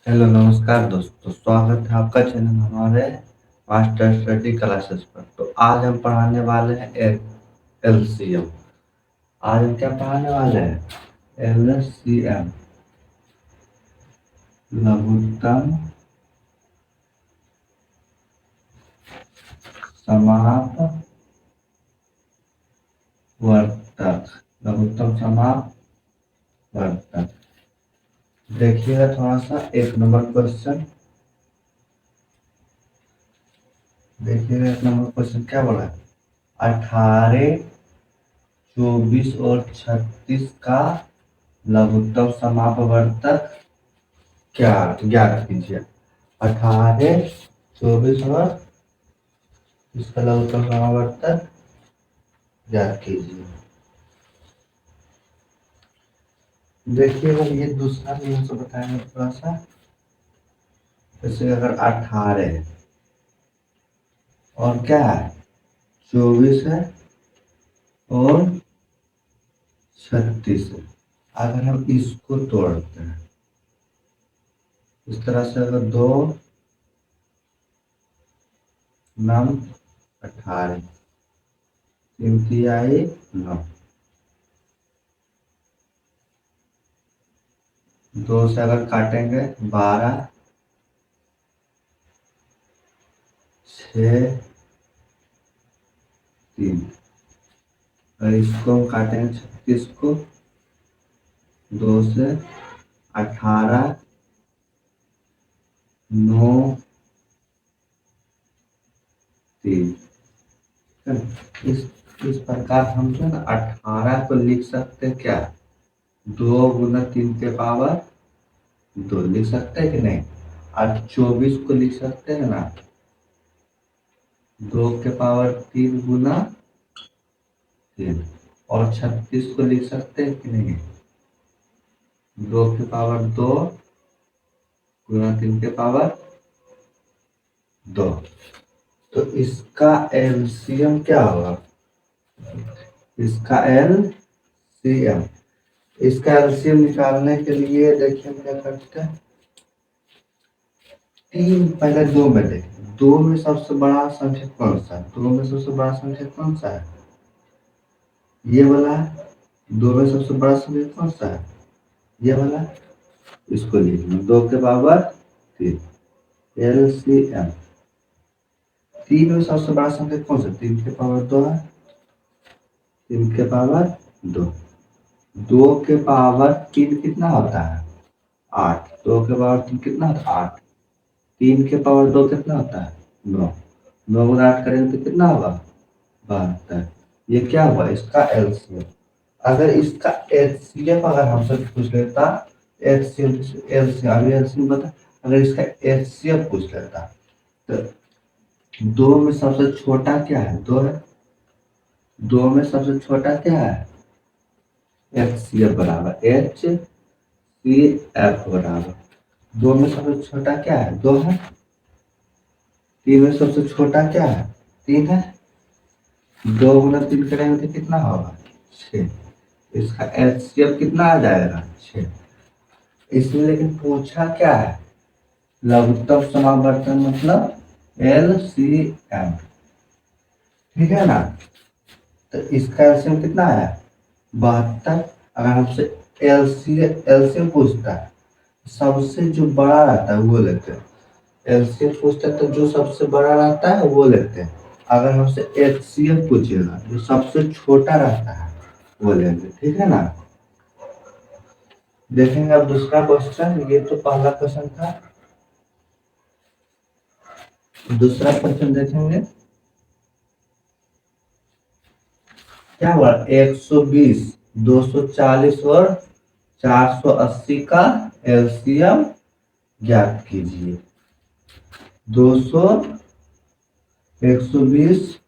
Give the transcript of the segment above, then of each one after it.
Hello नमस्कार दोस्तों, स्वागत है आपका चैनल हमारे मास्टर स्टडी क्लासेस पर। तो आज हम पढ़ाने वाले हैं एलसीएम। आज हम क्या पढ़ाने वाले हैं? एलसीएम, लघुत्तम समापवर्तक। लघुत्तम समापवर्तक। देखिएगा थोड़ा सा 1 नंबर क्वेश्चन। देखिएगा 1 नंबर क्वेश्चन क्या बोला है? 18, 24 और 36 का लघुत्तम समापवर्तक क्या ज्ञात कीजिए। 18, 24 और इसका लघुत्तम समापवर्तक ज्ञात कीजिए। देखिएगा ये दूसरा नियम से बताएंगे थोड़ा सा। जैसे अगर 18 है और क्या है, 24 है और 36 है, अगर हम इसको तोड़ते हैं इस तरह से, अगर 2 नम 18, 3 9, 2 से अगर काटेंगे 12, 6, 3, और इसको हम काटेंगे 36 को, 2 से 18, 9, 3। इस प्रकार हम जो है ना 18 को लिख सकते हैं क्या, 2 × 3 के पावर 2 लिख सकते हैं कि नहीं। और 24 को लिख सकते हैं ना 2 के पावर 3 × 3। और 36 को लिख सकते हैं कि नहीं, 2 के पावर 2 × 3 के पावर 2। तो इसका एलसीएम क्या होगा? इसका एलसीएम निकालने के लिए देखिए हम क्या करते हैं। 3 पहले 2 में देखें, 2 में सबसे बड़ा संख्या कौन सा है? 2 में सबसे बड़ा संख्या कौन सा है? ये वाला है। 2 में सबसे बड़ा संख्या कौन सा है? ये वाला। इसको लिख लो 2 के पावर 3, एलसीएम। 3 में सबसे बड़ा संख्या कौन सा? 3 के पावर 2 है, 3 के पावर 2। 2 के पावर 3 कितना होता है? 8। 2 के पावर 3 कितना होता है? 8। 3 के पावर 2 कितना होता है? 9। 9 × 8 करेंगे तो कितना होगा? 72। ये क्या हुआ? इसका एलसीएम। अगर इसका एचसीएफ अगर हमसे पूछ लेता, एचसीएफ एलसीएम अभी एलसीएम बता, अगर इसका एचसीएफ पूछ लेता तो 2 में सबसे छोटा क्या है? 2 है। 2 में सबसे छोटा क्या है? एचसीएफ बराबर एचसीएफ बराबर 2 में सबसे छोटा क्या है? 2 है। 3 में सबसे छोटा क्या है? 3 है। 2 × 3 करेंगे तो कितना होगा? 6। इसका एचसीएफ कितना आ जाएगा? 6। इसमें लेकिन पूछा क्या है? लघुत्तम समावर्तन मतलब एलसीएम, ठीक है ना। तो इसका एलसीएम कितना है? 72। अगर हमसे एलसीएम पूछता है, सबसे जो बड़ा रहता है वो लेते हैं। एलसीएम पूछता है तो जो सबसे बड़ा रहता है वो लेते हैं। अगर हमसे एचसीएफ पूछेगा, जो सबसे छोटा रहता है वो लेंगे, ठीक है ना। देखेंगे अब दूसरा क्वेश्चन। ये तो पहला क्वेश्चन था, दूसरा क्वेश्चन देखेंगे। क्या हुआ? 120, 240 और 480 का एलसीएम ज्ञात कीजिए। 200, 120,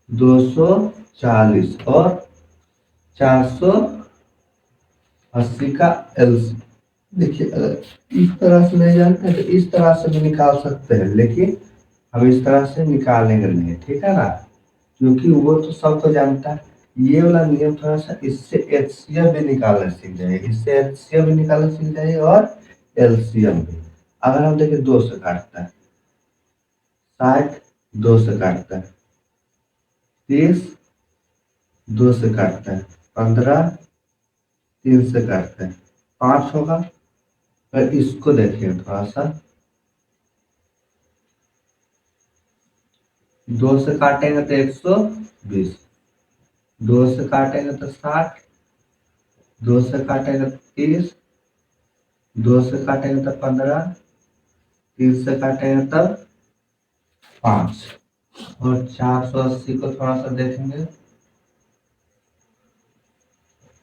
240 और 480 का एलसीएम। देखिए अगर इस तरह से नहीं जानते हैं तो इस तरह से भी निकाल सकते हैं, लेकिन हम इस तरह से निकालेंगे नहीं, ठीक है ना, क्योंकि वो तो सबको जानता है। ये वाला नियम थोड़ा सा, इससे एचसीएफ भी निकालना सीख जाइए, इससे एचसीएफ भी निकालना सीख जाइए और एलसीएम भी। अगर हम देखें 2 से काटता है, 60 2 से काटता है, 30 2 से काटता है, 15 3 से काटता है, 5 होगा। और इसको देखिए थोड़ा सा, 2 से काटेंगे तो 120, 2 से काटेंगे तो 60, 2 से काटेंगे तो 30, 2 से काटेंगे तो 15, 3 से काटेंगे तब 5। और 480 को थोड़ा सा देखेंगे,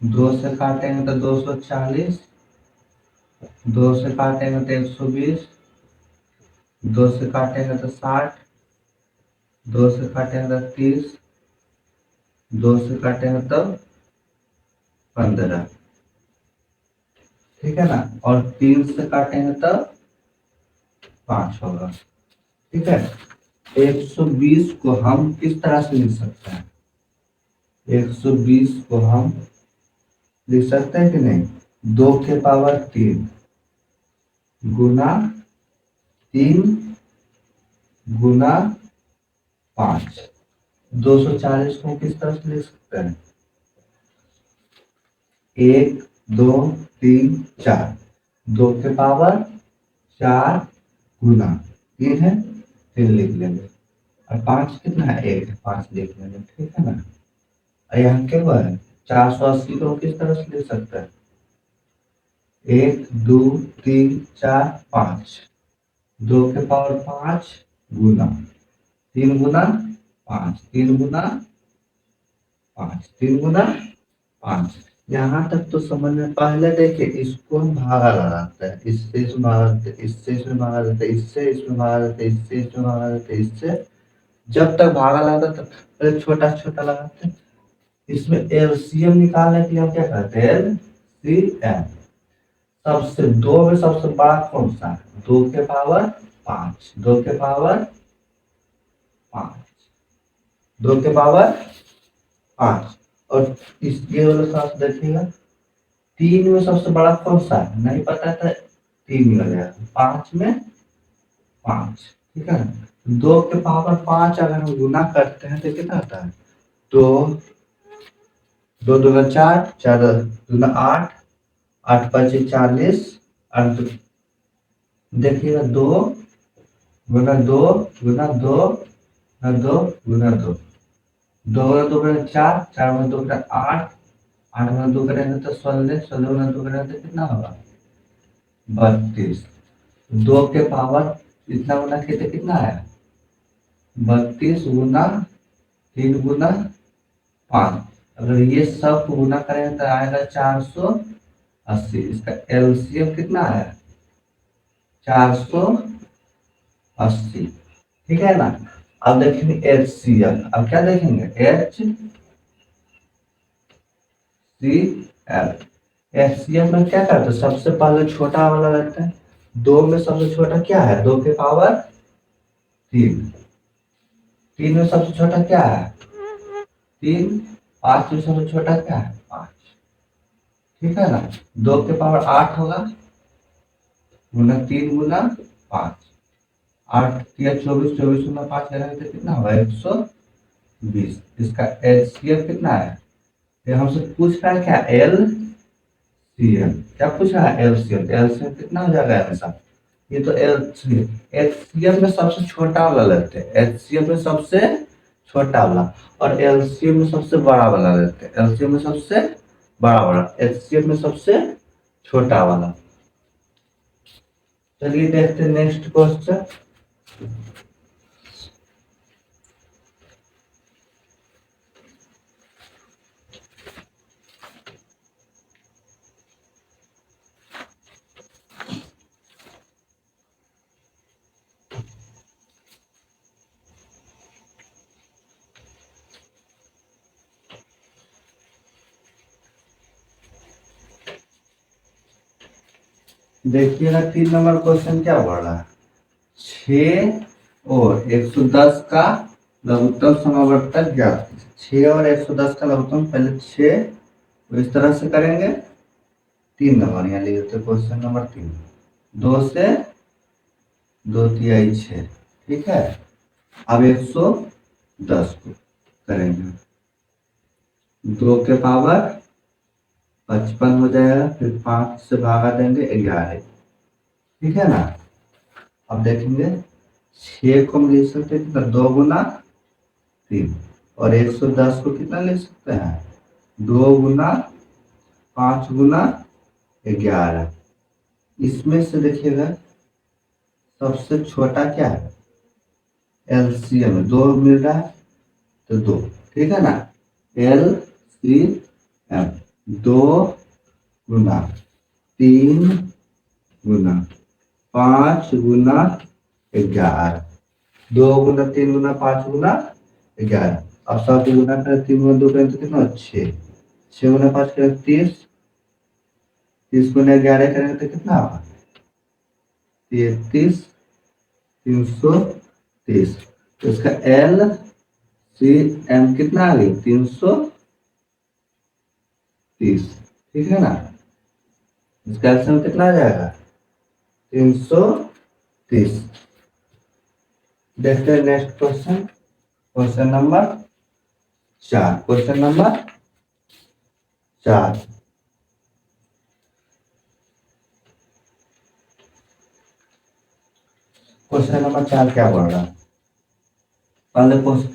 2 से काटेंगे तो 240, 2 से काटेंगे तो 120, 2 से काटेंगे तो 60, 2 से काटेंगे तो 30, 2 से काटेंगे तब 15। ठीक है ना। और 3 से काटेंगे तब 5 होगा। ठीक है। 120 को हम किस तरह से लिख सकते हैं? 120 को हम लिख सकते हैं कि नहीं? 2 के पावर 3 गुना 3 गुना 5। 240 को किस तरह से लिख सकते हैं? 1 2 3 4, 2 के पावर 4 गुना 3 है, 3 लिख लेंगे। और 5 कितना है? 1 है, 5 लिख लेंगे। ठीक है ना। और यहाँ क्या हुआ है? 480 को किस तरह से लिख सकते हैं? 1 2 3 4 5, 2 के पावर 5 गुना 3 गुना 5, 3 गुना 5, 3 गुना 5। यहाँ तक तो समझ में। पहले देखिए, इसको हम भागा लगाते हैं, इससे इसमें भागा देते हैं, इससे इसमें भागा देते हैं, इससे इसमें भागा देते हैं, इससे इसमें भागा देते हैं, इससे जब तक भागा लगाता तब पहले छोटा छोटा लगाते हैं। इसमें एलसीएम निकालने के लिए हम क्या करते हैं? एलसीएम। सबसे दो में सबसे बड़ा कौन सा है? 2 के पावर 5, 2 के पावर 5, 2 के पावर 5। और इस ये वाला साथ देखिएगा, 3 में सबसे बड़ा कौन सा है? नहीं पता था, 3 ही हो जाएगा। 5 में 5। ठीक है। 2 के पावर 5 अगर हम गुना करते हैं तो कितना आता है? तो 2 दूना 4, 4 दूना 8, 8 5 40, 8 देखिएगा 2 गुना 2 गुना 2 गुना 2 गुना 2, 2 गुना 2 करेंगे 4, 4 गुना 2 करेंगे 8, 8 गुना 2 करेंगे तो 16, 16 गुना 2 करेंगे तो कितना होगा? 32। 2 के पावर इतना गुना किए तो कितना है? 32 गुना 3 गुना 5। अगर ये सब को गुना करेंगे तो आएगा 480। इसका एलसीएम कितना है? 480। ठीक है ना। अब देखेंगे HCl। अब क्या देखेंगे? HCl। HCl में क्या करते हैं? सबसे पहले छोटा वाला रहता है। 2 में सबसे छोटा क्या है? 2 के पावर 3। 3 में सबसे छोटा क्या है? 3। 5 में सबसे छोटा क्या है? 5। ठीक है ना। 2 के पावर 8 होगा गुना 3 गुना 5, 8 या 24, 24 गुना 5 करेंगे तो कितना होगा? 120। इसका एचसीएल कितना है? ये हमसे पूछ रहा है क्या? एलसीएल। क्या पूछ रहा है? एलसीएल। एलसीएल कितना हो जाएगा हमेशा? ये तो एलसीएल। एचसीएल में सबसे छोटा वाला लेते हैं, एचसीएल में सबसे छोटा वाला, और एलसीएल में सबसे बड़ा वाला लेते हैं। एलसीएल में सबसे बड़ा वाला, एचसीएल में सबसे छोटा वाला। चलिए देखते हैं नेक्स्ट क्वेश्चन। देखिएगा 3 नंबर क्वेश्चन क्या बोल रहा है? 6 और 110 का लघुत्तम समावर्तक ज्ञात। 6 और 110 का लघुत्तम, पहले 6 तो इस तरह से करेंगे। 3 नंबर यहाँ लिख देते, क्वेश्चन नंबर 3। 2 से दो तिहाई 6, ठीक है। अब 110 को करेंगे, 2 के पावर 55 हो जाएगा, फिर 5 से भागा देंगे 11, ठीक है ना। अब देखेंगे 6 को हम लिख सकते हैं कितना, 2 गुना 3, और 110 को कितना लिख सकते हैं, 2 गुना 5 गुना 11। इसमें से देखिएगा सबसे छोटा क्या है, एलसीएम में 2 मिल रहा है तो 2, ठीक है ना। एलसीएम 2 गुना 3 गुना 5 गुना 11, 2 गुना 3 गुना 5 गुना 11। अब सब गुना करें, 3 गुना 2 करें तो कितना, 6, 6 गुना 5 करें 30, 30 गुना 11 करेंगे तो कितना होगा, 33, 330। तो इसका एल सी एम कितना आ गई, 330, ठीक है ना। इसका एल्सियम कितना आ जाएगा, 330। देखते हैं next question, question number 4, question number 4। Question number 4 क्या बोल रहा है, पहले क्वेश्चन,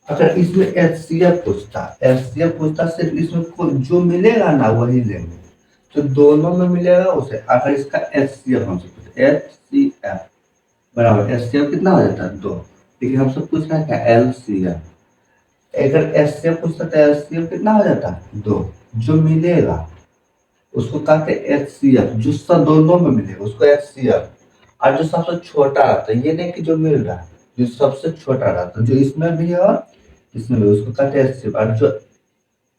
अगर इसमें एचसीएफ पूछता सिर्फ इसमें जो मिलेगा ना वही लेंगे, तो दोनों में मिलेगा उसे। अगर इसका एचसीएफ हमसे एचसीएफ बराबर, एचसीएफ कितना हो जाता है, 2, लेकिन हमसे पूछना है क्या, एलसीएफ। अगर एचसीएफ पूछता तो एलसीएफ कितना हो जाता है, 2, जो मिलेगा उसको कहते हैं एचसीएफ, जो सब दोनों में मिलेगा उसको एचसीएफ। और जो सबसे छोटा रहता है, ये नहीं कि जो मिल रहा है, जो सबसे छोटा रहता है, जो इसमें भी है और इसमें भी, उसको कहते हैं एचसीएफ।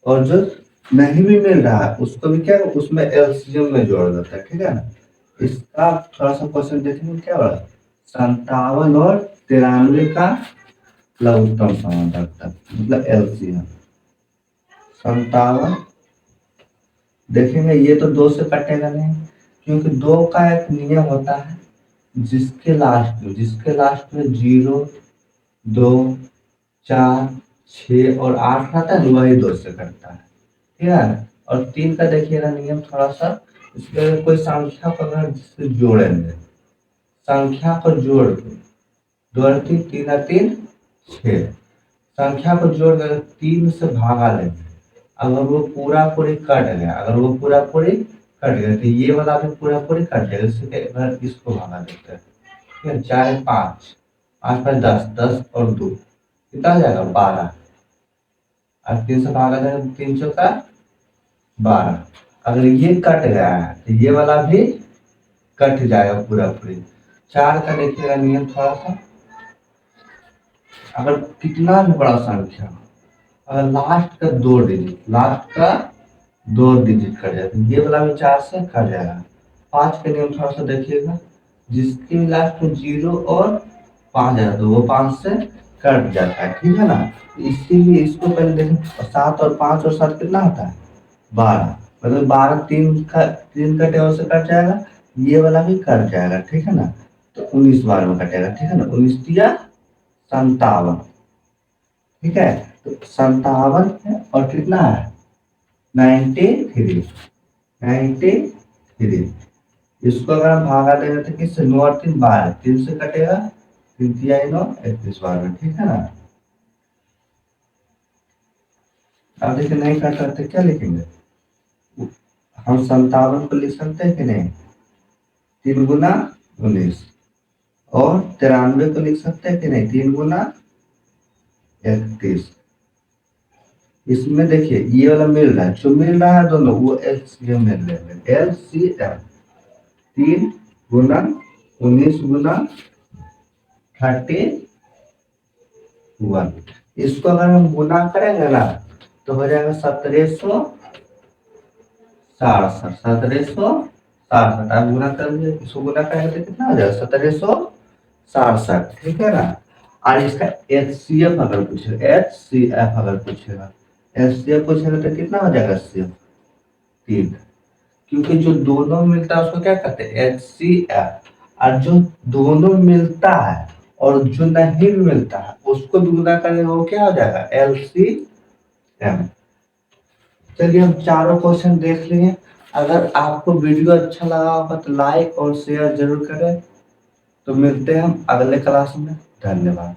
और जो नहीं भी मिल रहा है उसको भी क्या, उसमें एलसीएम में जोड़ देता है, ठीक है ना। इसका थोड़ा सा क्वेश्चन देखेंगे क्या हो रहा है, 57 और 93 का लघुत्तम समांतरता मतलब एलसीएम। 57 देखेंगे, ये तो 2 से कटेगा नहीं, क्योंकि 2 का एक नियम होता है, जिसके लास्ट में 0, 2, 4, 6 और 8 रहता है, वही 2 से कटता है, ठीक है। और 3 का देखिएगा नियम थोड़ा सा, इसमें कोई संख्या को अगर जिससे जोड़ेंगे, संख्या को जोड़ के 2 और 3, 3 और 3 6, संख्या को जोड़ कर 3 से भागा लेंगे, अगर वो पूरा पूरी कट गया, तो ये वाला भी पूरा पूरी कट जाएगा, इसलिए अगर इसको भागा देते हैं, ठीक है। 4 5, 5 5 10, 10 और 2 कितना हो जाएगा, 12, और 3 से भागा जाएगा, 3 चौका 12। अगर ये कट गया है तो ये वाला भी कट जाएगा पूरा पूरी। 4 का देखिएगा नियम थोड़ा सा, अगर कितना भी बड़ा संख्या, अगर लास्ट का 2 डिजिट कट जाए तो ये वाला भी 4 से कट जाएगा। 5 का नियम थोड़ा सा देखिएगा, जिसके लास्ट में 0 और 5 जाता है तो वो 5 से कट जाता है, ठीक है ना। इसीलिए इसको पहले देखें, 7 और 5 और 7 कितना होता है, 12, मतलब 12 3 का टेबल से कट जाएगा, ये वाला भी कट जाएगा, ठीक है ना। तो 19 बार में कटेगा, ठीक है ना, 19 तिया 57, ठीक है। तो 57 है और कितना है, 93। इसको अगर हम भागा देंगे तो किससे, 9 और 3 12, 3 से कटेगा, 3 तिया 9 31 बार में, ठीक है ना। अब देखिए नहीं कट रहा तो क्या लिखेंगे, हम 57 को लिख सकते हैं कि नहीं, 3 गुना 19, और 93 को लिख सकते हैं कि नहीं, 3 गुना 31। इसमें देखिए ये वाला मिल रहा है, जो मिल रहा है दोनों वो एलसीएम मिल रहे हैं, एलसीएम 3 गुना 19 गुना 31। इसको अगर हम गुना करेंगे ना तो हो जाएगा 1767, 1767। आप गुना करेंगे, इसको गुना करेंगे तो कितना हो जाएगा, 1767, ठीक है ना। और इसका एचसीएफ अगर पूछेगा तो कितना हो जाएगा, एचसीएफ 3, क्योंकि जो दोनों मिलता है उसको क्या कहते हैं, एचसीएफ। और जो दोनों मिलता है और जो नहीं भी मिलता है उसको दुगुना करेंगे वो क्या हो जाएगा LCM। चलिए हम चारों क्वेश्चन देख लिए। अगर आपको वीडियो अच्छा लगा होगा तो लाइक और शेयर जरूर करें। तो मिलते हैं हम अगले क्लास में। धन्यवाद।